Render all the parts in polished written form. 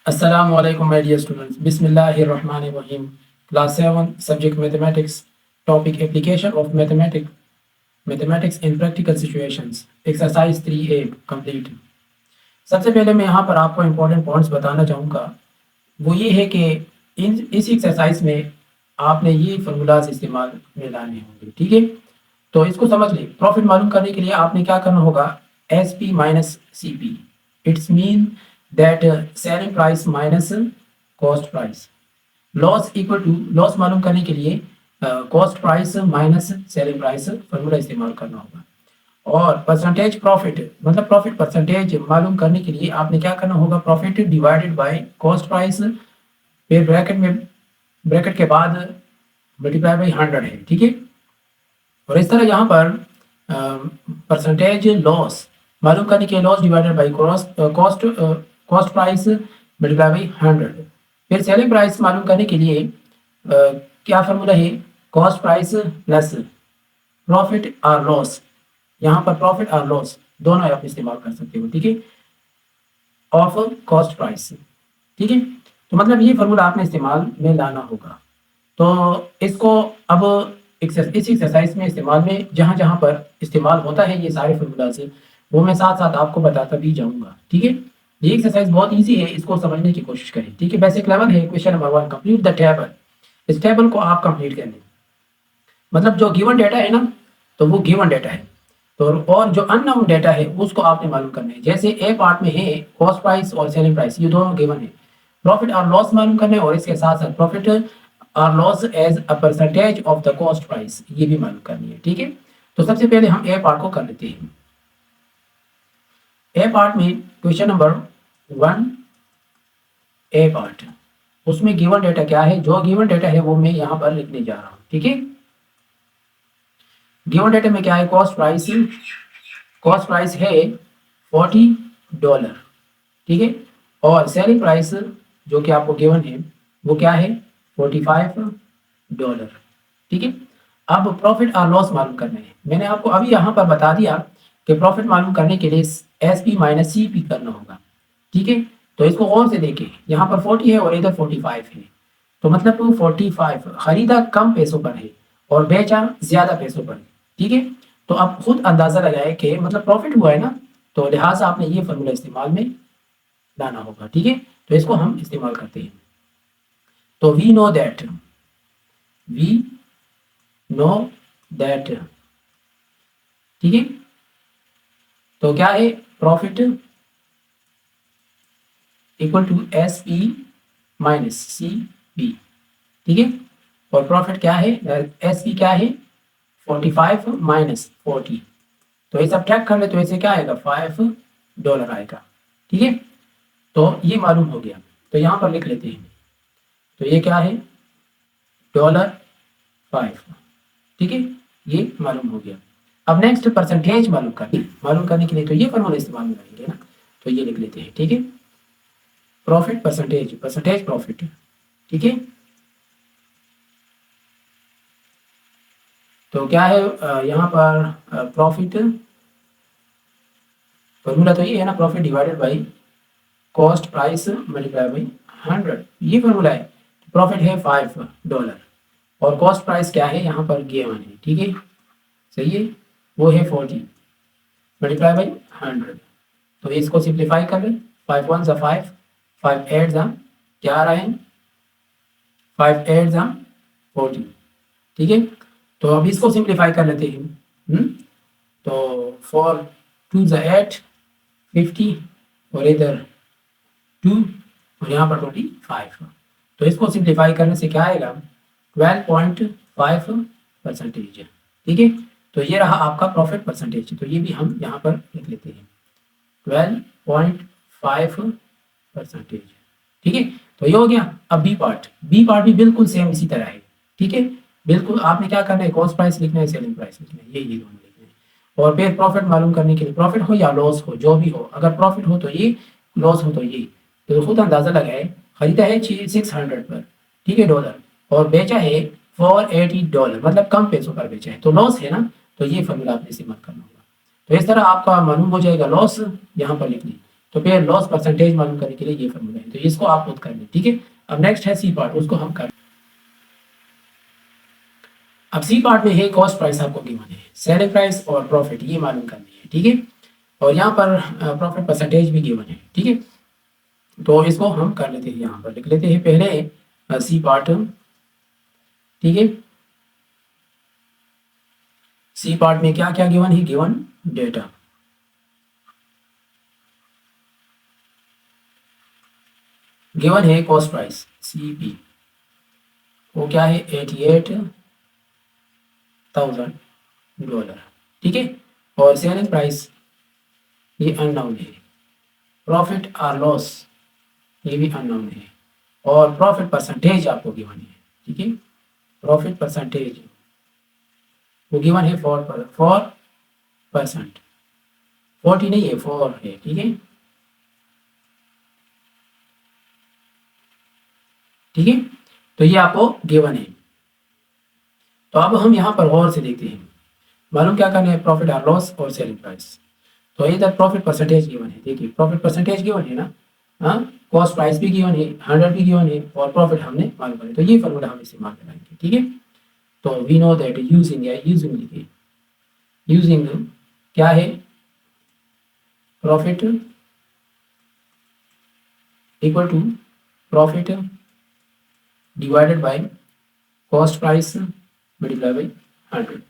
Assalamu alaikum, my dear students. Bismillahirrahmanirrahim. Class 7, subject mathematics, topic application of mathematics in practical situations. Exercise 3A complete. सबसे पहले मैं यहाँ पर आपको important points बताना चाहूँगा। वो ये है कि इस एक्सरसाइज में आपने ये फार्मूलाज इस्तेमाल में लाने होंगे, ठीक है। तो इसको समझ लें। प्रॉफिट मालूम करने के लिए आपने क्या करना होगा, S P minus C P. It's mean that selling price minus cost price. Loss equal to, loss मालूम करने के लिए cost price minus selling price formula इस्तेमाल करना होगा। और परसेंटेज प्रॉफिट, मतलब प्रॉफिट परसेंटेज मालूम करने के लिए आपने क्या करना होगा, profit divided by cost price, फिर ब्रैकेट के बाद मल्टीप्लाई बाई 100 है, ठीक है। और इस तरह यहाँ पर परसेंटेज लॉस मालूम करने के लिए loss divided by cost price multiply by 100। फिर सेलिंग प्राइस मालूम करने के लिए क्या फार्मूला है, कॉस्ट प्राइस प्लस प्रॉफिट और लॉस। यहाँ पर प्रॉफिट और लॉस दोनों आप इस्तेमाल कर सकते हो, ठीक है, ऑफ कॉस्ट प्राइस, ठीक है। तो मतलब ये फार्मूला आपने इस्तेमाल में लाना होगा। तो इसको अब इस एक्सरसाइज में इस्तेमाल में जहाँ जहाँ पर इस्तेमाल होता है ये सारे फार्मूला से, वो मैं साथ साथ आपको बताता भी जाऊँगा, ठीक है। ये एक्सरसाइज बहुत ईजी है, इसको समझने की कोशिश करें, ठीक है। बेसिक लेवल है। Question number 1, complete the table. इस टेबल को आप कंप्लीट कर लें। मतलब जो गिवन डेटा है ना, तो वो गिवन डेटा है, तो और जो अननोन डेटा है उसको आपने मालूम करना है। जैसे ए पार्ट में है कॉस्ट प्राइस और सेलिंग प्राइस, ये दोनों गिवन है। प्रॉफिट और लॉस मालूम करना है और इसके साथ साथ प्रॉफिट और loss as a percentage of the cost price, ये भी मालूम करनी है, ठीक है। तो सबसे पहले हम ए पार्ट को कर लेते हैं। ए पार्ट में क्वेश्चन नंबर 1 ए पार्ट, उसमें गिवन डेटा क्या है, जो गिवन डेटा है वो मैं यहाँ पर लिखने जा रहा हूँ, ठीक है। गिवन डेटा में क्या है, कॉस्ट प्राइस है $40, ठीक है। और सेलिंग प्राइस जो कि आपको गिवन है वो क्या है, $45, ठीक है। अब प्रॉफिट और लॉस मालूम करना है। मैंने आपको अभी यहाँ पर बता दिया कि प्रॉफिट मालूम करने के लिए S P minus C P करना होगा, ठीक है। तो इसको और से देखें, यहाँ पर 40 है और इधर 45 है, तो मतलब 45 खरीदा कम पैसों पर है और बेचा ज्यादा पैसों पर है, ठीक है। तो आप खुद अंदाजा लगाए कि मतलब प्रॉफिट हुआ है ना, तो लिहाजा आपने ये फार्मूला इस्तेमाल में लाना होगा, ठीक है। तो इसको हम इस्तेमाल करते हैं। तो वी नो दैट ठीक है। तो क्या है, profit equal to S P minus C P, ठीक है। और प्रॉफिट क्या है, एस पी क्या है, 45 माइनस 40, तो ये सब ट्रैक कर ले तो ऐसे क्या आएगा, $5 आएगा, ठीक है। तो ये मालूम हो गया, तो यहाँ पर लिख लेते हैं। तो ये क्या है, $5, ठीक है, ये मालूम हो गया। अब नेक्स्ट परसेंटेज मालूम करने के लिए तो ये फार्मूला इस्तेमाल में करेंगे ना, तो ये लिख लेते हैं, ठीक है। प्रॉफिट परसेंटेज प्रॉफिट, ठीक है। तो क्या है यहाँ पर प्रॉफिट फार्मूला तो ये है ना, profit divided by cost price multiply by 100, ये फार्मूला है। प्रॉफिट है $5 और कॉस्ट प्राइस क्या है, यहाँ पर गिवन है, ठीक है, सही है, वो है 40 मल्टीप्लाई बाई 100। तो इसको सिंप्लीफाई कर लें, 5 1 ज़ा 5, 5 8 ज़ा क्या आ रहा है, 5 8 ज़ा 40, ठीक है। तो अब इसको सिंप्लीफाई कर लेते हैं। तो 4 2 ज़ा 8, 50 और इधर 2 और यहाँ पर 25। तो इसको सिंप्लीफाई करने से क्या आएगा, 12.5%, ठीक है। तो ये रहा आपका प्रॉफिट परसेंटेज, तो ये भी हम यहाँ पर लिख लेते हैं, 12.5%, ठीक है। तो ये हो गया। अब बी पार्ट भी बिल्कुल सेम इसी तरह है, ठीक है। बिल्कुल आपने क्या करना है, कॉस्ट प्राइस लिखना है, सेलिंग प्राइस लिखना है, ये दोनों लिखना है। और फिर प्रॉफिट मालूम करने के लिए, प्रॉफिट हो या लॉस हो, जो भी हो, अगर प्रॉफिट हो तो ये, लॉस हो तो ये। तो खुद अंदाजा लगाए, खरीदा है 600 पर, ठीक है, डॉलर, और बेचा है $480, मतलब कम पैसों पर बेचा है, तो लॉस है ना, तो ये फार्मूला आपने इस्तेमाल करना होगा। तो इस तरह आपका मालूम हो जाएगा लॉस, यहाँ पर लिख लें तो फिर लॉस परसेंटेज मालूम करने के लिए ये फॉर्मूला है, तो इसको आप खुद कर लें, ठीक है। अब नेक्स्ट है सी पार्ट, उसको हम कर। अब सी पार्ट में है कॉस्ट प्राइस आपको गिवन है, सेलिंग प्राइस और प्रॉफिट ये मालूम करनी है, ठीक है। और यहाँ पर प्रॉफिट परसेंटेज भी गिवन है, ठीक है। तो इसको हम कर लेते हैं, यहाँ पर लिख लेते हैं पहले सी पार्ट, ठीक है। सी पार्ट में क्या क्या गिवन है, गिवन डेटा, गिवन है कॉस्ट प्राइस CP, वो क्या है $88,000, ठीक है। और सेलिंग प्राइस ये अननोन है, प्रॉफिट और लॉस ये भी अननोन है, और प्रॉफिट परसेंटेज आपको गिवन है, ठीक है। प्रॉफिट परसेंटेज वो गिवन है 4%, 40 नहीं है 4 है, ठीक है, ठीक है। तो ये आपको गिवन है। तो अब हम यहाँ पर गौर से देखते हैं, मालूम क्या करना है, प्रॉफिट और लॉस और सेलिंग प्राइस। तो इधर प्रॉफिट परसेंटेज गिवन है, देखिए प्रॉफिट परसेंटेज गिवन है ना, हाँ, कॉस्ट प्राइस भी गिवन है, 100 भी गिवन है, और प्रॉफिट हमने मालूम करें, तो ये फॉर्मूला हम इस्तेमाल कराएंगे, ठीक है। तो वी नो दैट यूजिंग या यूजिंग लिखिए, यूजिंग क्या है, profit equal to profit divided by cost price multiply by 100।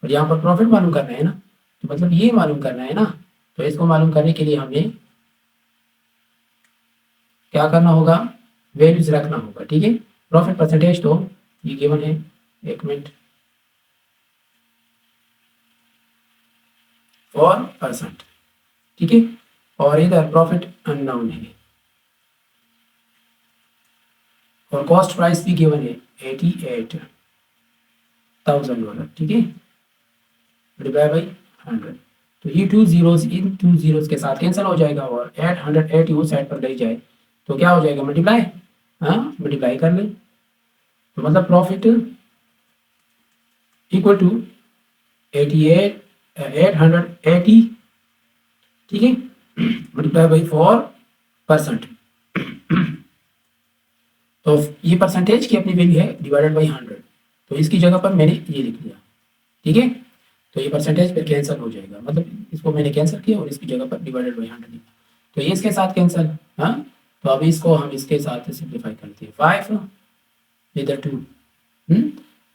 और यहाँ पर प्रॉफिट मालूम करना है ना, तो मतलब ये मालूम करना है ना, तो इसको मालूम करने के लिए हमें क्या करना होगा, वैल्यूज रखना होगा, ठीक है। प्रॉफिट परसेंटेज तो ये गिवन है, एक मिनट, 4%, ठीक है। और इधर प्रॉफिट अननोन है, और कॉस्ट प्राइस भी गिवन है $88,000, ठीक है, डिवाइड बाई 100। तो ये 2 जीरोस इन 2 जीरोस के साथ कैंसिल हो जाएगा, और 880 उस साइड पर ले जाए तो क्या हो जाएगा, मल्टीप्लाई, हाँ मल्टीप्लाई कर ले, तो मतलब प्रॉफिट इक्वल टू 880, ठीक है, मल्टीप्लाई बाई 4%। तो ये परसेंटेज की अपनी वैल्यू है डिवाइडेड बाई 100, तो इसकी जगह पर मैंने ये लिख दिया, ठीक है। तो ये परसेंटेज फिर कैंसिल हो जाएगा, मतलब इसको मैंने कैंसिल किया और इसकी जगह पर डिवाइडेड बाई 100 लिखा, तो ये इसके साथ कैंसिल, हाँ। तो अब इसको हम इसके साथ सिंप्लीफाई करते हैं, 5 इधर 2,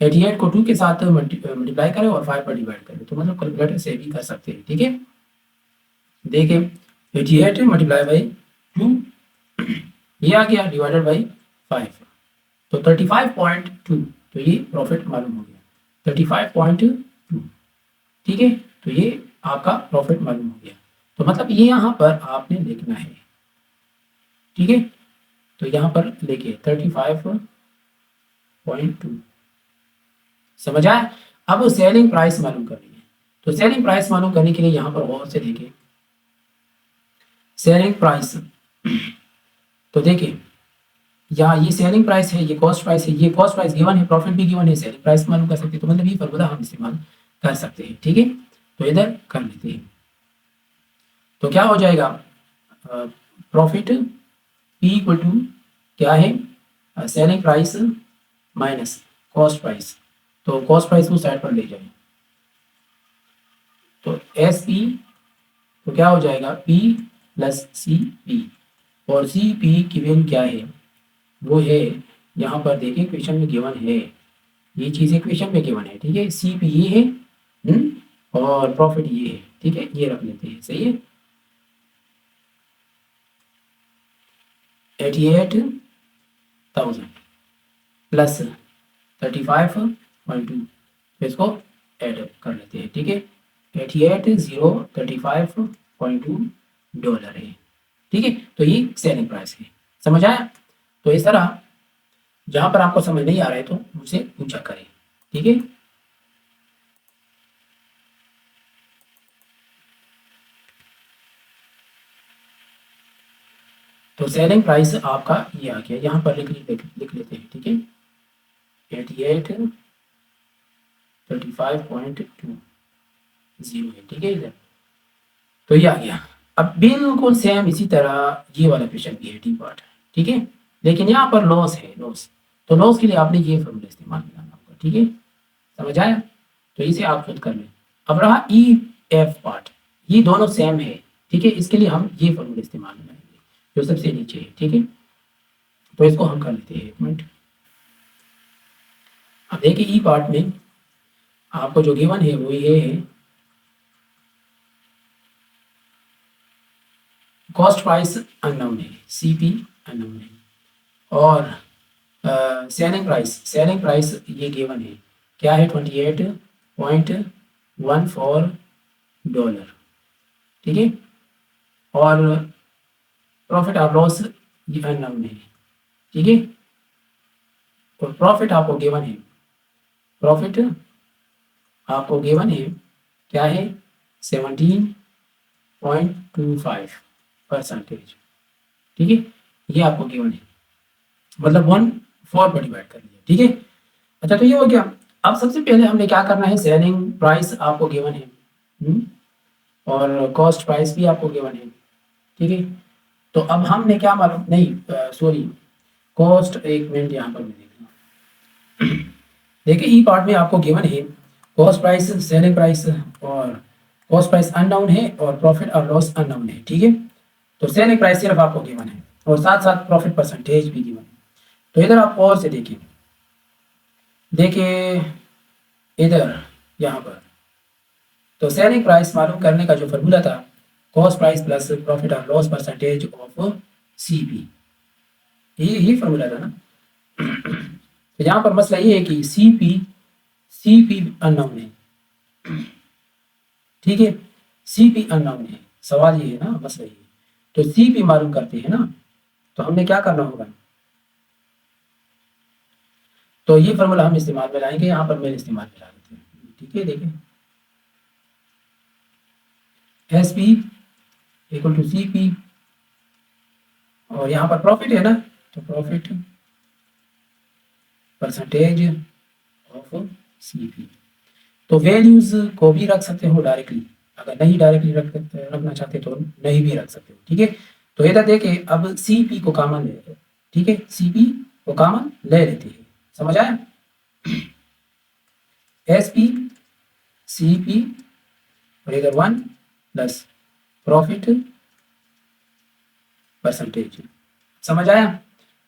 88 को 2 के साथ मल्टीप्लाई करें और 5 पर डिवाइड करें, तो मतलब कैलकुलेटर से भी कर सकते हैं, ठीक है। देखिए 88 मल्टीप्लाई बाई 2, ये आ गया डिवाइडेड बाई 5, तो 35.2, तो ये प्रॉफिट मालूम हो गया 35.2, ठीक है। तो ये आपका प्रॉफिट मालूम हो गया, तो मतलब ये यहाँ पर आपने लिखना है, ठीक है। तो यहाँ पर लिखिए 35.2, समझ आया। अब सेलिंग प्राइस मालूम करनी है, तो सेलिंग प्राइस मालूम करने के लिए यहाँ पर गौर से देखिए, सेलिंग प्राइस, तो देखिए यहाँ ये सेलिंग प्राइस है, ये कॉस्ट प्राइस है, ये कॉस्ट प्राइस गिवन है, प्रॉफिट भी गिवन है, सेलिंग प्राइस मालूम कर सकते हैं, तो मतलब ये फॉर्मूला हम इस्तेमाल कर सकते हैं, ठीक है। तो इधर कर लेते हैं, तो क्या हो जाएगा, प्रॉफिट P इक्वल टू क्या है, selling price minus cost price, तो कॉस्ट प्राइस को साइड पर ले जाए, तो SP, तो क्या हो जाएगा P प्लस CP, और CP की वैल्यू क्या है, वो है यहाँ पर देखिए क्वेश्चन में गिवन है, ये चीज़ें क्वेश्चन में गिवन है, ठीक है। CP ये है, और प्रॉफिट ये है, ठीक है, ये रख लेते हैं, सही है। 88,000 प्लस 35.2, तो इसको ऐड कर लेते हैं, ठीक है। 88,035.2 है, ठीक है। तो ये सेलिंग प्राइस है, समझ आया। तो इस तरह जहां पर आपको समझ नहीं आ रहा है तो मुझसे पूछा करें, ठीक है। तो सेलिंग प्राइस आपका ये आ गया, यहाँ पर लिख लेते हैं, ठीक है। 88,35.2 है, ठीक है इधर, तो ये आ गया। अब बिल्कुल सेम इसी तरह ये वाला क्वेश्चन भी है डी पार्ट, ठीक है, लेकिन यहाँ पर लॉस है, लॉस, तो लॉस के लिए आपने ये फॉर्मूला इस्तेमाल करना होगा, ठीक है, समझ आया, तो इसे आप खुद कर लें। अब रहा ई एफ पार्ट, ये दोनों सेम है, ठीक है, इसके लिए हम ये फॉर्मूला इस्तेमाल करेंगे जो सबसे नीचे है, ठीक है, तो इसको हम कर लेते हैं 1 मिनट। अब देखिए ई पार्ट में आपको जो गिवन है वो ये है, कॉस्ट प्राइस अननोन है, सीपी अननोन है, और सेलिंग प्राइस ये गिवन है, क्या है, $28.14, ठीक है, और प्रॉफिट और लॉस ये अननोन है, ठीक है, और प्रॉफिट आपको गिवन है, प्रॉफिट आपको गिवन है, क्या है, 17.25%, ठीक है, ये आपको गिवन है, मतलब 1/4 पर डिवाइड कर लिया, ठीक है। अच्छा, तो ये हो गया। अब सबसे पहले हमने क्या करना है, सेलिंग प्राइस आपको गिवन है, और कॉस्ट प्राइस भी आपको गिवन है, ठीक है, तो अब हमने क्या मालूम, नहीं सॉरी, कॉस्ट, एक मिनट यहाँ पर मैं देखना, देखिए ई पार्ट में आपको गिवन है कॉस्ट प्राइस, सेलिंग प्राइस, और कॉस्ट प्राइस अननोन है और प्रॉफिट और लॉस अननोन है, ठीक है, तो सेलिंग प्राइस सिर्फ आपको गिवन है और साथ साथ प्रॉफिट परसेंटेज भी गिवन है। तो इधर आप और से देखिए, देखिए इधर यहाँ पर, तो सेलिंग प्राइस मालूम करने का जो फॉर्मूला था, कॉस्ट प्राइस प्लस प्रॉफिट और लॉस परसेंटेज ऑफ सीपी, ये फॉर्मूला था ना। तो यहाँ पर मसला ये है कि सीपी अननोन है, ठीक है, सीपी अननोन है, सवाल ये है ना, मसला ये, तो सीपी मालूम करते हैं ना, तो हमने क्या करना होगा, तो ये फॉर्मूला हम इस्तेमाल में लाएंगे, यहाँ पर मेरे इस्तेमाल में ला देते हैं, ठीक है, देखिए S P equal to C P, और यहाँ पर प्रॉफिट है ना, तो profit percentage of C P, तो वैल्यूज को भी रख सकते हो डायरेक्टली, अगर नहीं डायरेक्टली रखना चाहते तो नहीं भी रख सकते हो, ठीक है। तो इधर देखिए, अब सी पी को कॉमन ले लेते हैं, ठीक है, सी पी को कॉमन ले लेते हैं, समझ आया, एस पी सी पी और इधर 1 प्लस प्रॉफिट परसेंटेज, समझ आया।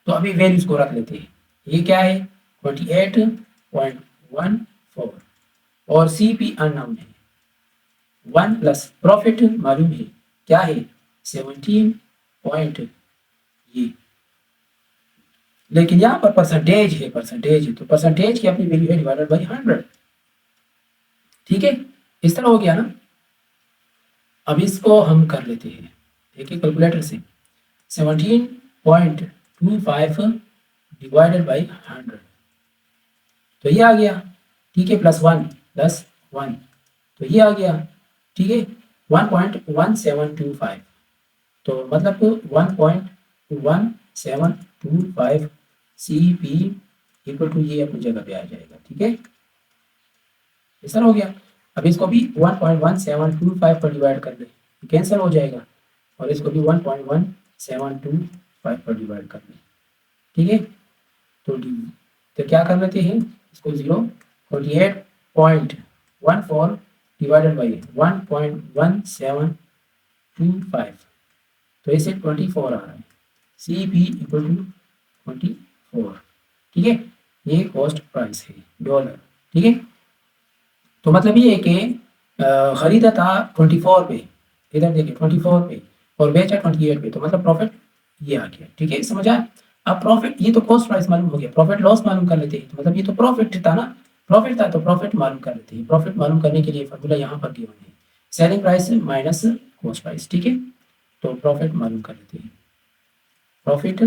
तो अभी वैल्यूज को रख लेते हैं, ये क्या है, 28.14, और सी पी अननोन है, 1 प्लस प्रॉफिट मालूम है, क्या है, 17 पॉइंट ये, लेकिन यहाँ पर परसेंटेज है, तो परसेंटेज की अपनी वैल्यू है डिवाइडेड बाई 100, ठीक है, इस तरह हो गया ना। अब इसको हम कर लेते हैं, देखिए कैलकुलेटर से, 17.25 डिवाइडेड बाई 100, तो ये आ गया, ठीक है, प्लस 1, तो ये आ गया, ठीक है, 1.1725, तो मतलब 1.1725 सी पी इक्वल टू ये अपनी जगह पे आ जाएगा, ठीक है, ऐसा हो गया। अब इसको भी 1.1725 पर डिवाइड कर ले, कैंसिल हो जाएगा, और इसको भी 1.1725 पर डिवाइड कर ले, ठीक है, तो क्या कर लेते हैं, इसको 48.14 डिवाइडेड बाई 1.1725, तो इसे 24 आ रहा है, सी पी इक्वल टू 24, ठीक है, ये कॉस्ट प्राइस है डॉलर, ठीक है, तो मतलब ये है कि खरीदा था 24 पे, इधर देखिए 24 पे, और बेचा 28 पे, तो मतलब प्रॉफिट ये आ गया, ठीक है, समझ आया। अब प्रॉफिट, ये तो कॉस्ट प्राइस मालूम हो गया, प्रॉफिट लॉस मालूम कर लेते हैं, तो मतलब ये तो प्रॉफिट था ना, प्रॉफिट था, तो प्रॉफिट मालूम कर लेते हैं, प्रॉफिट मालूम करने के लिए फॉर्मूला यहाँ पर गिवन है, selling price minus cost price, ठीक है, तो प्रॉफिट मालूम कर लेते हैं, profit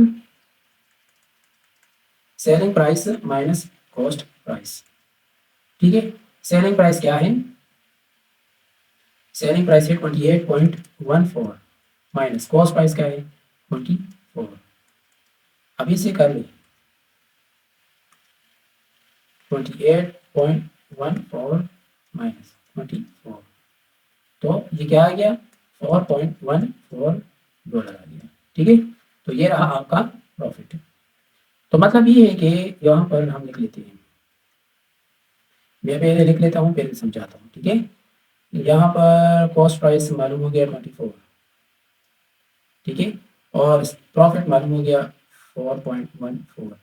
selling price minus cost price, ठीक है, सेलिंग प्राइस क्या है, सेलिंग प्राइस है 28.14 माइनस कॉस्ट प्राइस क्या है 24, अब इसे कर ले 28.14 माइनस 24, तो ये क्या आ गया $4.14 आ गया। ठीक है, तो ये रहा आपका प्रॉफिट। तो मतलब ये है कि यहाँ पर हम लिख लेते हैं, मैं पहले लिख लेता हूँ, पहले समझाता हूँ। ठीक है, यहाँ पर कॉस्ट प्राइस मालूम हो गया 24, ठीक है, और प्रॉफिट मालूम हो गया 4.14,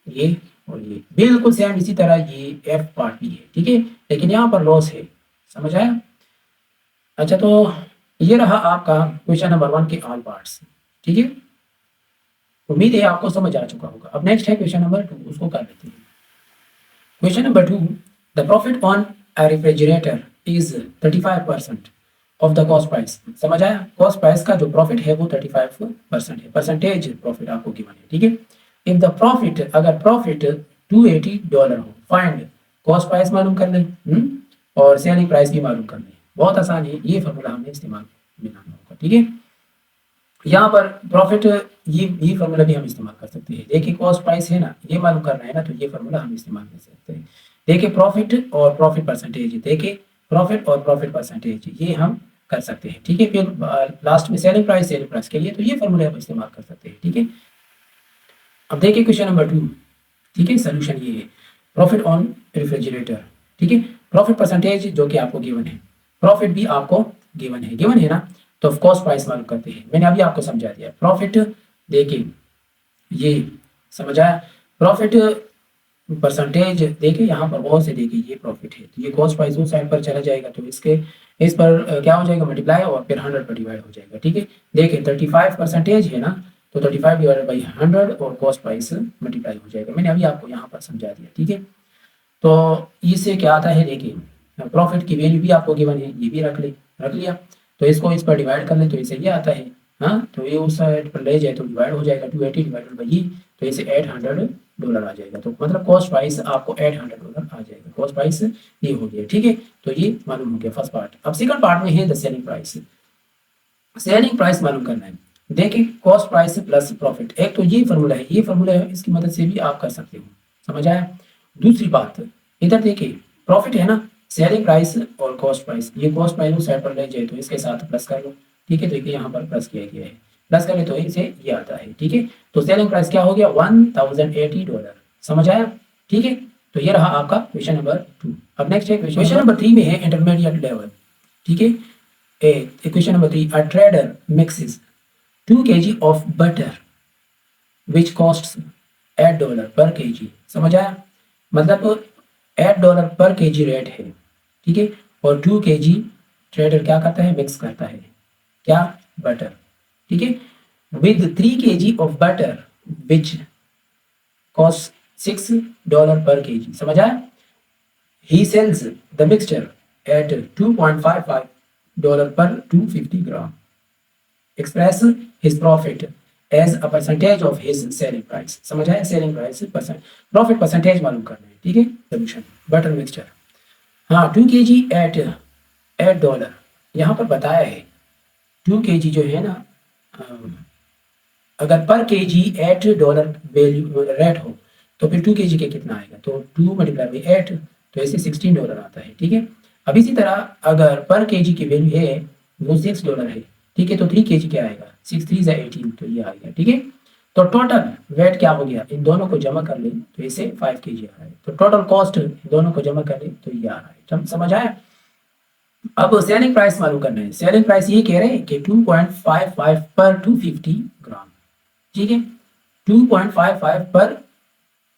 ये और ये बिल्कुल सेम इसी तरह ये एफ पार्ट भी है। ठीक है, लेकिन यहाँ पर लॉस है, समझ आया। अच्छा, तो ये रहा आपका क्वेश्चन नंबर 1 के ऑल पार्ट्स। ठीक है, उम्मीद है आपको समझ आ चुका होगा। अब नेक्स्ट है क्वेश्चन नंबर 2, उसको कर लेते हैं। Question number 2, the profit on a refrigerator is 35% of the cost price. समझ आया, कॉस्ट प्राइस का जो प्रॉफिट है वो 35% है, परसेंटेज प्रॉफिट आपको गिवन है। ठीक है, इफ द प्रॉफिट, अगर प्रॉफिट $280 हो, फाइंड कॉस्ट प्राइस मालूम कर लें और सेलिंग प्राइस भी मालूम कर लें। बहुत आसान है, ये फॉर्मूला हमने इस्तेमाल में लाना होगा। ठीक है, यहाँ पर प्रॉफिट, ये फॉर्मूला भी हम इस्तेमाल कर सकते हैं। देखिए कॉस्ट प्राइस है ना, ये मालूम करना है ना, तो ये फॉर्मूला हम इस्तेमाल कर सकते हैं। देखिए प्रॉफिट और प्रॉफिट परसेंटेज, देखिए प्रॉफिट और प्रॉफिट परसेंटेज ये हम कर सकते हैं। ठीक है, फिर लास्ट में सेलिंग प्राइस के लिए तो ये फॉर्मूला हम इस्तेमाल कर सकते हैं। ठीक है, अब देखिए क्वेश्चन नंबर 2। ठीक है, सोल्यूशन ये है, प्रॉफिट ऑन रेफ्रिजरेटर। ठीक है, प्रॉफिट परसेंटेज जो कि आपको गिवन है, प्रॉफिट भी आपको गिवन है ना, तो कॉस्ट प्राइस मालूम करते हैं। मैंने अभी आपको समझा दिया। प्रॉफिट देखिए, ये समझ आया, प्रॉफिट परसेंटेज देखिए यहाँ पर बहुत से, देखिए ये प्रॉफिट है, तो ये कॉस्ट प्राइस उस साइड पर चला जाएगा, तो इसके इस पर क्या हो जाएगा, मल्टीप्लाई और फिर 100 पर डिवाइड हो जाएगा। ठीक है, देखिए 35% है ना, तो 35 डिवाइडेड बाई 100 और कॉस्ट प्राइस मल्टीप्लाई हो जाएगा। मैंने अभी आपको यहाँ पर समझा दिया। ठीक है, तो इससे क्या आता है, देखिए प्रॉफिट की वैल्यू भी आपको गिवन है, ये भी रख लिया, तो इसको इस पर डिवाइड कर ले तो इसे ये आता है। हाँ, तो ये उस साइड पर ले जाए तो डिवाइड हो जाएगा, 280 डिवाइडेड बाई ये, तो इसे $800 आ जाएगा। तो मतलब कॉस्ट प्राइस आपको $800 आ जाएगा, कॉस्ट प्राइस ये हो गया। ठीक है, तो ये मालूम हो गया फर्स्ट पार्ट। अब सेकंड पार्ट में है the selling price. Selling price मालूम करना है। देखिए कॉस्ट प्राइस प्लस प्रॉफिट, एक तो ये फॉर्मूला है, ये फॉर्मूला है, इसकी मदद से भी आप कर सकते हो। समझ आया। दूसरी बात, इधर देखिए प्रॉफिट है ना, सेलिंग प्राइस और कॉस्ट प्राइस, ये कॉस्ट प्राइस उस साइड पर ले जाए तो इसके साथ प्लस कर लो। ठीक है, तो देखिए यहाँ पर प्लस किया गया है, प्लस करें तो इसे ये आता है। ठीक है, तो सेलिंग प्राइस क्या हो गया, $1080। समझ आया। ठीक है, तो ये रहा आपका क्वेश्चन नंबर 2। अब नेक्स्ट है क्वेश्चन नंबर 3 में है इंटरमीडिएट लेवल। ठीक है, question number 3, a trader mixes 2 kg of butter which costs $8 per kg। समझ आया, मतलब $8 पर kg रेट है। ठीक है, और 2 kg ट्रेडर क्या करता है, मिक्स करता है क्या, बटर। ठीक है, with 3 kg of butter which costs $6 per kg। समझ आया, he sells the mixture at $2.55 per 250 gram। Express his profit as a percentage of his selling price। समझ आया, selling price percent, profit percentage मालूम करना है। ठीक है, सोल्यूशन बटर मिक्सचर, हाँ 2 kg एट $8 यहाँ पर बताया है। 2 kg जो है ना, अगर पर kg $8 वैल्यू रेट हो तो फिर 2 kg के कितना आएगा, तो 2 मल्टीप्लाई बाई 8, तो ऐसे $16 आता है। ठीक है, अब इसी तरह अगर पर kg की वैल्यू है वो $6 है। ठीक है, तो 3 kg क्या आएगा, 6 3 18, तो ये आ गया। ठीक है, तो टोटल वेट क्या हो गया, इन दोनों को जमा कर ले तो इसे 5 kg आ रहा है। तो टोटल कॉस्ट दोनों को जमा कर ले तो ये आ रहा है। समझ आया। अब सेलिंग प्राइस मालूम करना है। सेलिंग प्राइस ये कह रहे हैं कि 2.55 पर 250 ग्राम। ठीक है, 2.55 पर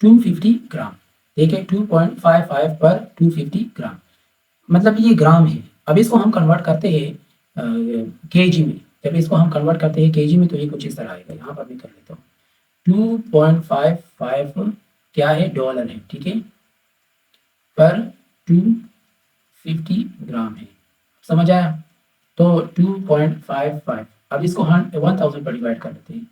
250 ग्राम। देखिए 2.55 पर 250 ग्राम, मतलब ये ग्राम है। अब इसको हम कन्वर्ट करते हैं केजी में। जब इसको हम कन्वर्ट करते हैं केजी में तो ये कुछ इस तरह आएगा। यहाँ पर भी कर लेता हूँ, 2.55 क्या है, डॉलर है। ठीक है, पर 250 ग्राम है। समझ आया। तो 2.55, अब इसको हम 1000 पर डिवाइड कर लेते हैं।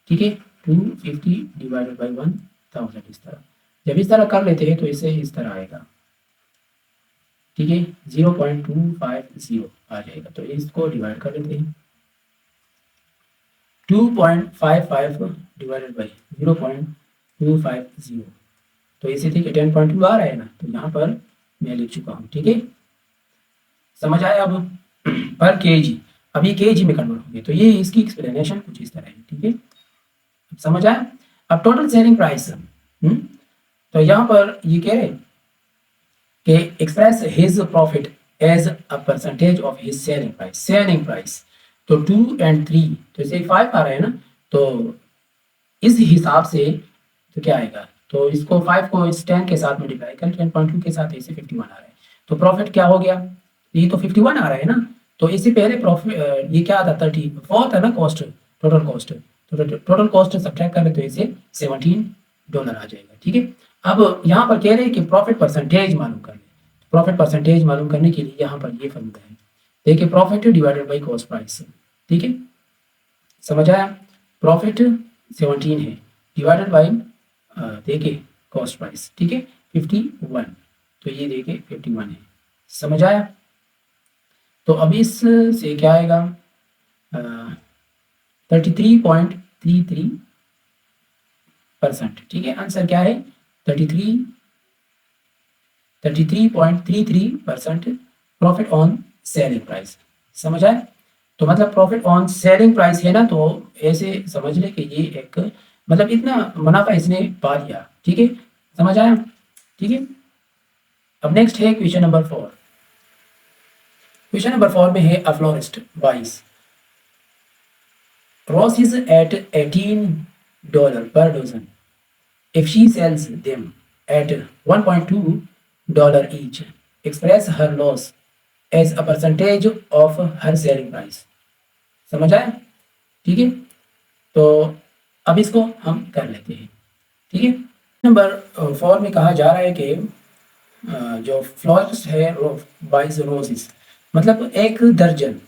ठीक है, 250 डिवाइडेड बाई 1000 इस तरह। जब इस तरह कर लेते हैं तो इसे इस तरह आएगा। ठीक है, 0.250 आ जाएगा। तो इसको डिवाइड कर लेते हैं, 2.55 डिवाइडेड बाई 0.250, तो इसे देखिए 10.2 आ रहा है ना, तो यहाँ पर मैं लिख चुका हूँ। ठीक है, समझ आया। अब पर केजी, अभी केजी में कन्वर्ट हो गए। तो ये इसकी एक्सप्लेनेशन कुछ इस तरह है, ठीक है, समझ आया। अब टोटल सेलिंग प्राइस, तो यहाँ पर ये कह रहे कि express his profit as a percentage of his selling price. Selling price तो 2 और 3, तो इसे 5 आ रहा है ना, तो इस हिसाब से तो क्या आएगा, तो इसको 5 को इस 10 के साथ मल्टीप्लाई कर 10.2 के साथ इसे 51 आ रहा है। तो प्रॉफिट क्या हो गया, ये तो 51 आ रहा है ना, तो इससे पहले प्रॉफिट ये क्या था 34 था ना कॉस्ट, टोटल कॉस्ट, तो टोटल कॉस्ट सब्ट्रैक्ट करें तो इसे $17 आ जाएगा, ठीक है। अब यहाँ पर कह रहे हैं कि प्रॉफिट परसेंटेज मालूम करने, प्रॉफिट परसेंटेज मालूम करने के लिए यहाँ पर ये फॉर्मूला है, देखिए profit divided by cost price, ठीक है, समझ आया। प्रॉफिट 17 है डिवाइडेड बाई देखिए कॉस्ट प्राइस, ठीक है 51, तो ये देखिए 51 है, समझ आया। तो अब इससे क्या आएगा 33.33%, ठीक है, आंसर क्या है 33.33% प्रॉफिट ऑन सेलिंग प्राइस, समझ आए। तो मतलब प्रॉफिट ऑन सेलिंग प्राइस है ना, तो ऐसे समझ ले कि ये एक मतलब इतना मुनाफा इसने पा लिया, ठीक है, समझ आया, ठीक है। अब नेक्स्ट है क्वेश्चन नंबर 4। क्वेश्चन नंबर 4 में है अ फ्लोरिस्ट बाइस roses at $18 per dozen. If she sells them at $1.2 each, express her loss as a percentage of her selling price. समझ आया, ठीक है। तो अब इसको हम कर लेते हैं, ठीक है। नंबर 4 में कहा जा रहा है कि जो फ्लोरिस्ट है बाइस रोजेस, मतलब एक दर्जन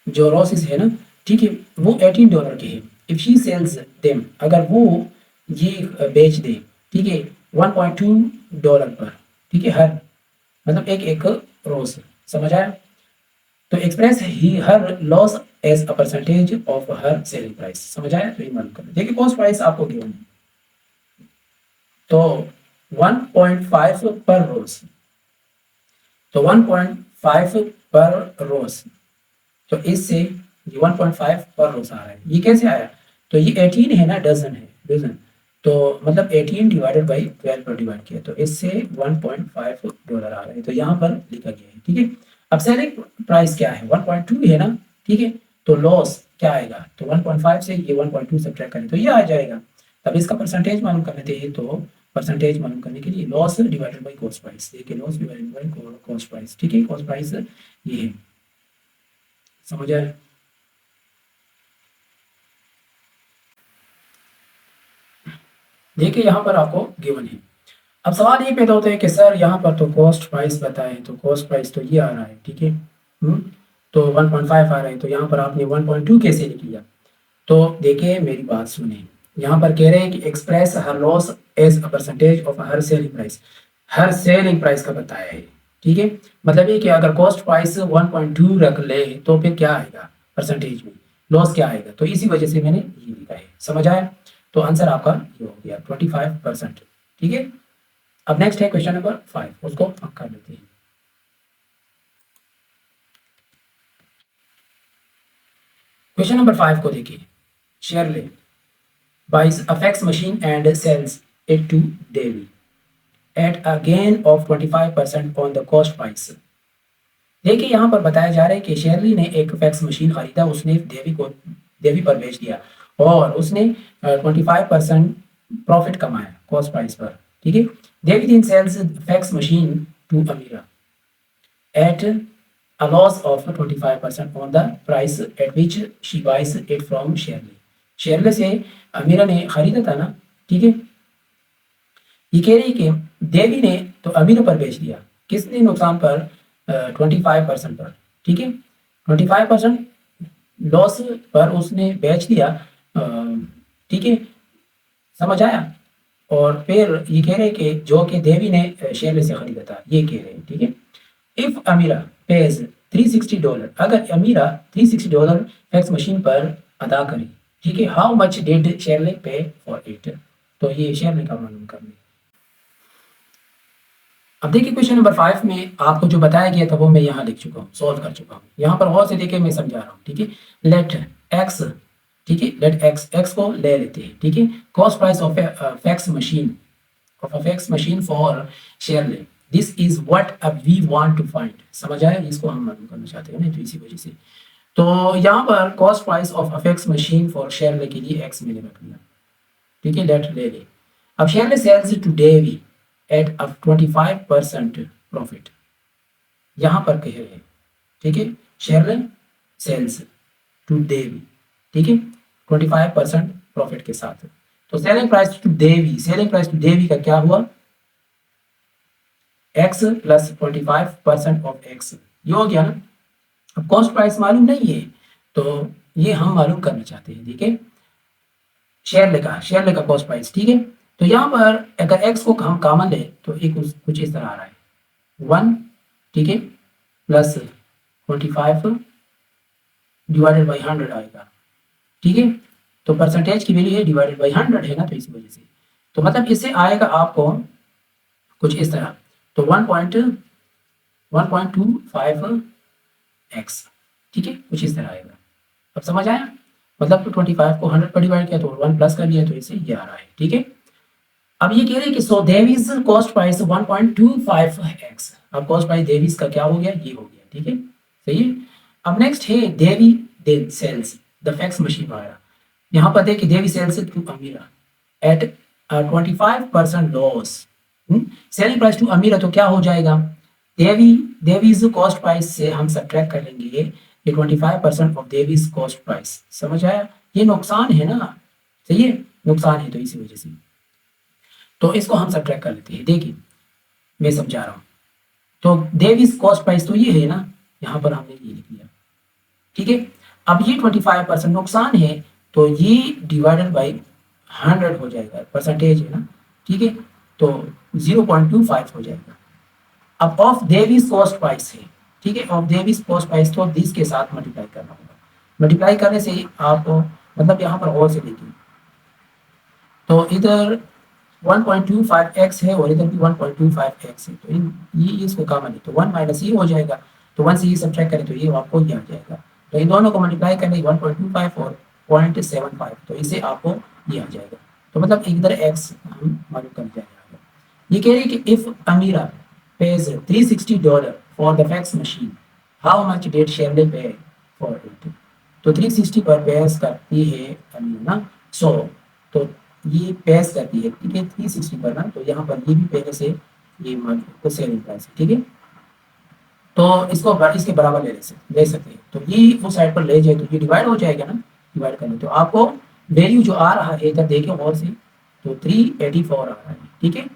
जो रोसेस है ना, ठीक है, वो $18 के है। इफ शी सेल्स देम, अगर वो ये बेच दे, ठीक है, $1.2 पर, ठीक है, हर मतलब एक एक रोज, समझ आया। तो express he her loss as a percentage of her selling price, समझ आया। तो ये मालूम करना, देखिए कॉस्ट प्राइस आपको गिवन है, तो 1.5 पर रोज, तो 1.5 पर रोज, तो इससे ये 1.5 पर रोज आ रहा है। ये कैसे आया, तो ये 18 है ना, डजन है, डजन, तो मतलब 18 डिवाइडेड बाई 12 पर डिवाइड किया, तो इससे $1.5 आ रहा है, तो यहाँ पर लिखा गया है, ठीक है। अब सेलिंग प्राइस क्या है 1.2 है ना, ठीक है, तो लॉस क्या आएगा, तो 1.5 से ये 1.2 सब्ट्रैक्ट करें तो ये आ जाएगा। तब इसका परसेंटेज मालूम कर लेते हैं, तो परसेंटेज मालूम करने के लिए loss divided by cost price, देखिए loss divided by cost price, ठीक है, कॉस्ट प्राइस ये है, समझ आए। देखिए यहाँ पर आपको गिवन है। अब सवाल ये पैदा होता है कि सर यहाँ पर तो कॉस्ट प्राइस बताएं, तो कॉस्ट प्राइस तो ये आ रहा है, ठीक है, तो 1.5 आ रहा है, तो यहाँ पर आपने 1.2 कैसे लिख लिया। तो देखिए मेरी बात सुने, यहाँ पर कह रहे हैं कि express her loss as a percentage of her selling price, her selling price का बताया है, ठीक है, मतलब ये कि अगर कॉस्ट प्राइस 1.2 रख ले तो फिर क्या आएगा परसेंटेज में, लॉस क्या आएगा, तो इसी वजह से मैंने ये लिखा है, समझ आया। तो आंसर आपका ये हो गया 25%, ठीक है। अब नेक्स्ट है क्वेश्चन नंबर 5, उसको हम कर लेते हैं। क्वेश्चन नंबर 5 को देखिए, शेयरले buys a fax machine and sells it to Devi at a gain of 25% on the cost price. देखिए यहाँ पर बताया जा रहा है कि शेरली ने एक फैक्स मशीन खरीदा, उसने देवी पर बेच दिया और उसने 25% प्रॉफिट कमाया कॉस्ट प्राइस पर, ठीक है। Devi Din sells fax machine to Amira at a loss of 25% on the price at which she buys it from Shirley. शेरले से अमीरा ने खरीदा था ना, ठीक है। ये कह रही कि देवी ने तो अमीरा पर बेच दिया, किसने नुकसान पर 25% पर, ठीक है, 25% लॉस पर उसने बेच दिया, ठीक है, समझ आया। और फिर ये कह रहे हैं कि जो कि देवी ने शेरले से खरीदा था, ये कह रहे हैं, ठीक है। इफ अमीरा पेज $360, अगर अमीरा $360 फैक्स मशीन पर अदा करे, ठीक है, how much did Shirley pay for it, तो ये शेरले का मालूम करने। अब देखिए क्वेश्चन नंबर 5 में आपको जो बताया गया था वो मैं यहाँ लिख चुका हूँ, सॉल्व कर चुका हूँ। यहाँ पर गौर से देखिए मैं समझा रहा हूँ, ठीक है। लेट एक्स, ठीक है, लेट एक्स को ले लेते हैं, ठीक है। Cost price of fax machine for Shirley, this is what we want to find. समझ आया, इसको हम मालूम करना चाहते हैं ना, तो इसी वजह से तो यहाँ पर cost price of a fax machine for Shirley के लिए एक्स मैंने रख लिया, ठीक है। लेट ले ले। अब Shirley sells to Davy at a 25% profit, यहाँ पर कह रहे हैं, ठीक है। शेयरले सेल्स टू देवी, ठीक है, 25% प्रॉफिट के साथ। तो सेलिंग प्राइस टू देवी का क्या हुआ, x प्लस 25% ऑफ x, ये हो गया ना। अब कॉस्ट प्राइस मालूम नहीं है तो ये हम मालूम करना चाहते हैं, ठीक है। शेयर का कॉस्ट प्राइस, ठीक है। तो यहाँ पर अगर x को हम कॉमन ले तो एक कुछ इस तरह आ रहा है 1, ठीक है, प्लस 25 डिवाइडेड बाई 100 आएगा, ठीक है। तो परसेंटेज की वैल्यू है डिवाइडेड बाई 100 है ना, तो इस वजह से तो मतलब इससे आएगा आपको कुछ इस तरह, तो 1.25x, ठीक है, कुछ इस तरह आएगा। अब समझ आया, मतलब तो 25 को 100 पर डिवाइड किया तो 1 प्लस कर लिया तो इससे ये आ रहा है, ठीक है। अब ये कह रहे हैं कि सो देवीज कॉस्ट प्राइस 1.25x। अब कॉस्ट प्राइस देवीज का क्या हो गया, ये हो गया, ठीक है, सही है। अब नेक्स्ट है Davy then sells the fax machine वगैरह। यहाँ पर देखिए Davy sells to Amira at 25% loss. Selling price to Amira तो क्या हो जाएगा, देवीज कॉस्ट प्राइस से हम सब्ट्रैक्ट कर लेंगे ये 25% ऑफ देवीज कॉस्ट प्राइस। समझ आया, ये नुकसान है ना, सही है, नुकसान है, तो इसी वजह से तो इसको हम सब्ट्रैक्ट कर लेते हैं। देखिए मैं समझा रहा हूँ, तो देवीज कॉस्ट प्राइस तो ये है ना, यहाँ पर हमने ये लिख दिया, ठीक है। अब ये 25% नुकसान है तो ये डिवाइडेड बाई 100 हो जाएगा, परसेंटेज है ना, ठीक है, तो 0.25 हो जाएगा। अब ऑफ देवीज कॉस्ट प्राइस है, ठीक है, ऑफ देवीज कॉस्ट प्राइस तो दिस के साथ मल्टीप्लाई करना होगा। मल्टीप्लाई करने से आप मतलब यहाँ पर और से देखिए तो इधर 1.25x है और इधर भी 1.25x है, तो ये इसको कॉमन है तो 1 माइनस ये हो जाएगा, तो 1 से ये सब्ट्रैक्ट करें तो ये आपको ये आ जाएगा। तो इन दोनों को मल्टीप्लाई करने 1.25 और 0.75, तो इसे आपको ये आ जाएगा। तो मतलब इधर x हम मालूम कर जाएगा। ये कह रही है कि if Amira pays $360 for the fax machine, how much did Shirley pay for it. तो 360 पर पेज करती है अमीरा ना, सो तो ये पेज करती है, ठीक है, 360 पर ना, तो यहाँ पर ये भी पहले से ये तो सेलिंग प्राइस है, ठीक है। तो इसको इसके बराबर ले सकते हैं, तो ये उस साइड पर ले जाए तो ये डिवाइड हो जाएगा ना, डिवाइड करने तो आपको वैल्यू जो आ रहा है इधर देखिए और से, तो 384 आ रहा है, ठीक है,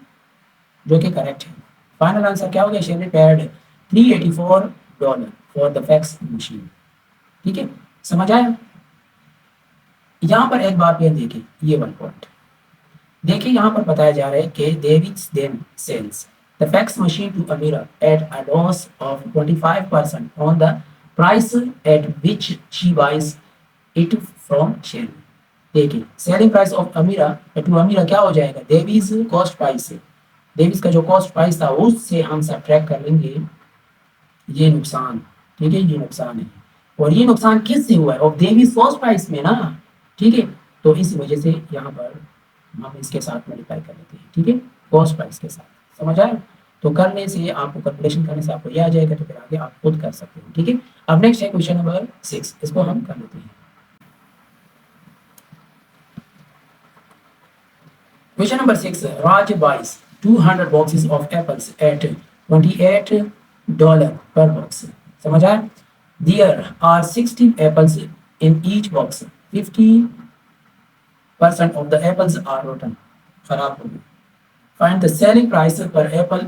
जो कि करेक्ट है। फाइनल आंसर क्या हो गया, Shirley paid $384 for the fax machine, ठीक है, समझ आया। यहाँ पर एक बात ये देखिए, ये 1 पॉइंट देखिए, यहाँ पर बताया जा रहा है कि Davy's then sells the fax machine to Amira at a loss of 25% on the price at which she buys it from Shirley. देखिए selling price of Amira to Amira क्या हो जाएगा, देवीज कॉस्ट प्राइस से, देवीज का जो कॉस्ट प्राइस था उससे हम सब्ट्रैक्ट कर लेंगे ये नुकसान, ठीक है, ये नुकसान है, और ये नुकसान किससे हुआ है, ऑफ देवीज कॉस्ट प्राइस में ना, ठीक है। तो इस वजह से यहाँ पर हम इसके साथ मल्टीप्लाई कर लेते हैं, ठीक है, कॉस्ट प्राइस के साथ। समझ आया, तो करने से आपको कैलकुलेशन करने से आपको ये आ जाएगा, तो फिर आगे आप खुद कर सकते हो, ठीक है। अब नेक्स्ट है क्वेश्चन नंबर 6, इसको हम कर लेते हैं। Question number 6, Raj buys 200 boxes of apples at $28 per box. समझ आया, there are 60 apples in each box, 50% of the apples are rotten, खराब हो गए। Find the selling price per apple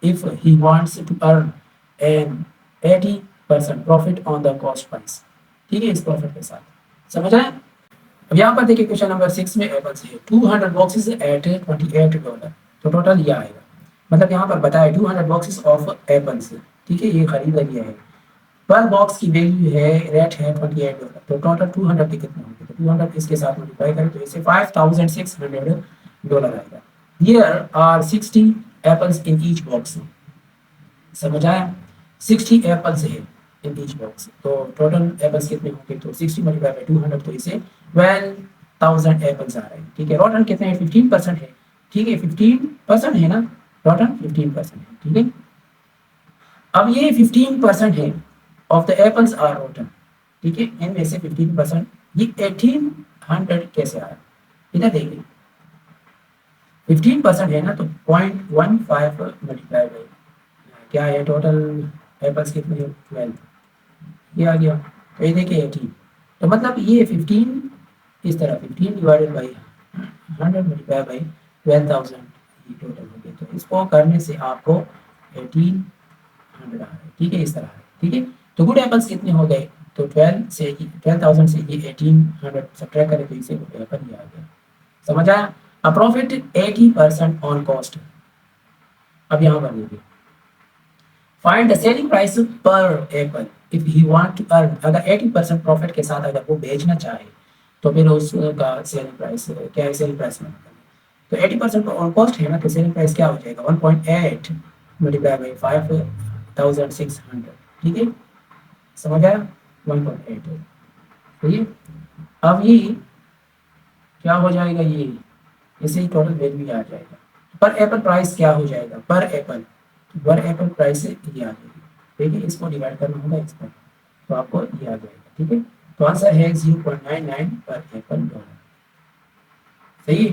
if he wants to earn an 80% profit on the cost price, ठीक है, इस profit के साथ। समझ आए। अब यहाँ पर देखिए क्वेश्चन नंबर 6 में एप्पल्स है 200 बॉक्सेस एट $28, तो टोटल ये आएगा, मतलब यहाँ पर बताया 200 बॉक्सेस ऑफ एप्पल्स, ठीक है, ये खरीदा गया है, पर बॉक्स की वैल्यू है रेट है $28, तो टोटल 200 के कितने होंगे, तो 200 इसके साथ मल्टीप्लाई करें तो इसे $5,600 आएगा। Here are 60 apples in each box, समझ आया? 60 एप्पल्स है इन ईच बॉक्स, तो टोटल एप्पल्स कितने होंगे? तो 60 मल्टीप्लाई बाई 200, तो इसे 12,000 एप्पल्स आ रहे हैं। ठीक है, रोटन कितने हैं? 15% है। ठीक है, 15% है ना, रोटन 15% है। ठीक है, अब ये 15% है of the apples are rotten. ठीक है, इनमें से 15% ये 1800 कैसे आया? इधर देखिए, 15% है ना, तो 0.15 मल्टीप्लाई बाई क्या है टोटल एप्पल्स कितने हैं? 12, ये आ गया। तो ये देखिए 18, तो मतलब ये 15 इस तरह 15 डिवाइडेड बाई 100 मल्टीप्लाई बाई 12,000 ये टोटल हो गया। तो इसको करने से आपको 1800 आ रहा है। ठीक है, इस तरह है। ठीक है, तो गुड एप्पल्स कितने हो गए? तो 12,000 से ये 1800 सब्ट्रैक्ट करें तो इसे गुड एप्पल ही आ गया। समझ आया? A profit 80% on cost. अब यहाँ पर देखिए, find the selling price per apple if he want to earn. अगर 80% प्रॉफिट के साथ अगर वो बेचना चाहे तो फिर उसका सेलिंग प्राइस क्या है? सेलिंग प्राइस में तो 80% ऑन कॉस्ट है ना, तो सेलिंग प्राइस क्या हो जाएगा? 1.8 मल्टीप्लाई बाई 5,600। ठीक है, समझ आया? 1.8 है। सही है, अब ये क्या हो जाएगा? ये इसे ही टोटल वैल्यू आ जाएगा। पर एप्पल प्राइस क्या हो जाएगा? पर एप्पल प्राइस ये आ जाएगी। ठीक है, इसको डिवाइड करना होगा इस पर, तो आपको ये आ जाएगा। ठीक है, तो आंसर है 0.99 पर एप्पल डॉलर। सही है,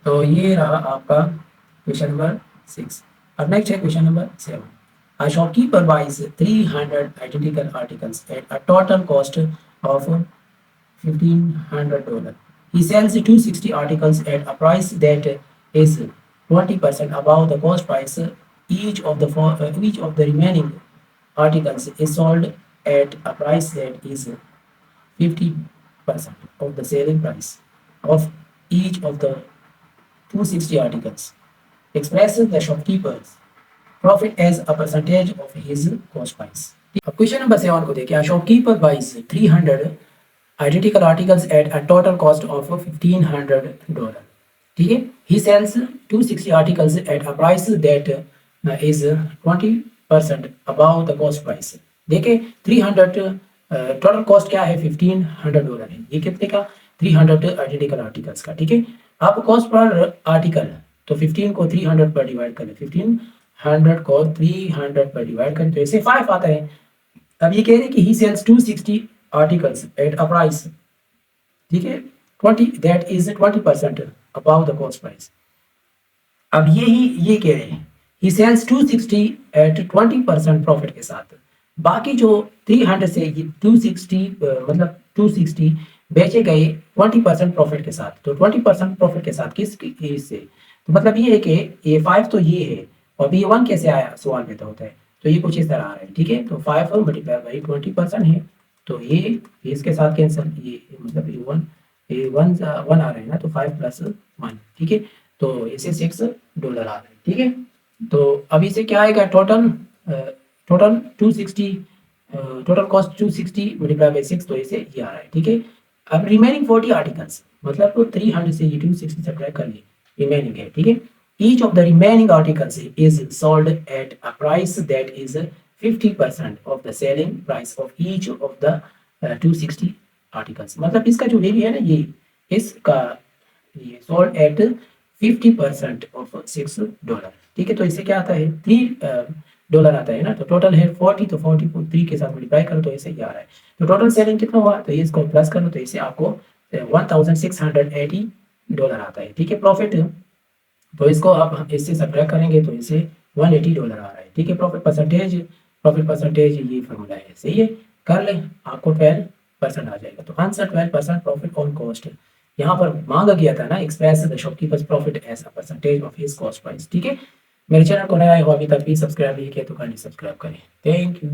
तो ये रहा आपका क्वेश्चन नंबर 6। अब नेक्स्ट है question number 7। A shopkeeper buys 300 identical articles at a total cost of $1,500. He sells 260 articles at a price that is 20% above the cost price. Each of the remaining articles is sold at a price that is 50% of the selling price of each of the 260 articles. Expresses the shopkeeper's profit as a percentage of his cost price. अब question number 7 को देखिए। Shopkeeper buys 300 identical articles at a total cost of $1,500. ठीक है, he sells 260 articles at a price that is 20% above the cost price. देखिए 300 total cost क्या है? $1,500 है। ये कितने का? 300 आइडेंटिकल आर्टिकल्स का। ठीक है, आप कॉस्ट पर आर्टिकल, तो 15 को 300 पर डिवाइड करें, 1500 को 300 पर डिवाइड करें तो इसे 5 आता है। अब ये कह रहे हैं कि he sells 260 articles at a price, ठीक है, 20 that is 20% above the cost price. अब ये कह रहे हैं ही सेल्स 260 एट 20% प्रॉफिट के साथ। बाकी जो 300 से 260 मतलब 260 बेचे गए 20% प्रॉफिट के साथ। तो 20% प्रॉफिट के साथ किस से? तो मतलब ये है कि ये 5 तो ये है, और ये 1 कैसे आया सवाल में तो होता है। तो ये कुछ इस तरह आ रहा है। ठीक है, तो 5 मल्टीप्लाई बाई 20% है, तो ये इसके साथ कैंसिल, ये मतलब ये 1 आ रहा है ना, तो 5 प्लस 1। ठीक है, तो इसे $6 आ रहा है। ठीक है, तो अब इसे क्या आएगा? Total 260, total cost 260 multiply by 6, तो इसे ये आ रहा है। ठीक है, अब रिमेनिंग 40 आर्टिकल्स, मतलब तो 300 से ये 260 सब्ट्रैक्ट कर लिए, रिमेनिंग है। ठीक है, each of the remaining articles is sold at a price that is 50% of the selling price of each of the 260 articles। मतलब इसका जो वैल्यू है ना, ये इसका ये सोल्ड एट 50% ऑफ $6। ठीक है, तो इससे क्या आता है? $3 आता है ना, तो टोटल है 40, तो 40 को 3 के साथ मल्टीप्लाई करो तो इसे ये आ रहा है। तो टोटल सेलिंग कितना हुआ? तो इसको प्लस करो तो इसे आपको $1,680 आता है। ठीक है, प्रॉफिट, तो इसको आप इससे सब्ट्रैक्ट करेंगे तो इसे $180 आ रहा है। ठीक है, प्रॉफिट परसेंटेज ये फॉर्मूला है। सही है, कर ले, आपको 12% आ जाएगा। तो आंसर 12% प्रॉफिट ऑन कॉस्ट। यहाँ पर मांगा गया था ना, express the shopkeeper's profit as a percentage of his cost price. ठीक है, मेरे चैनल को नया हो अभी तक भी सब्सक्राइब नहीं किया तो काइंडली सब्सक्राइब करें। Thank you.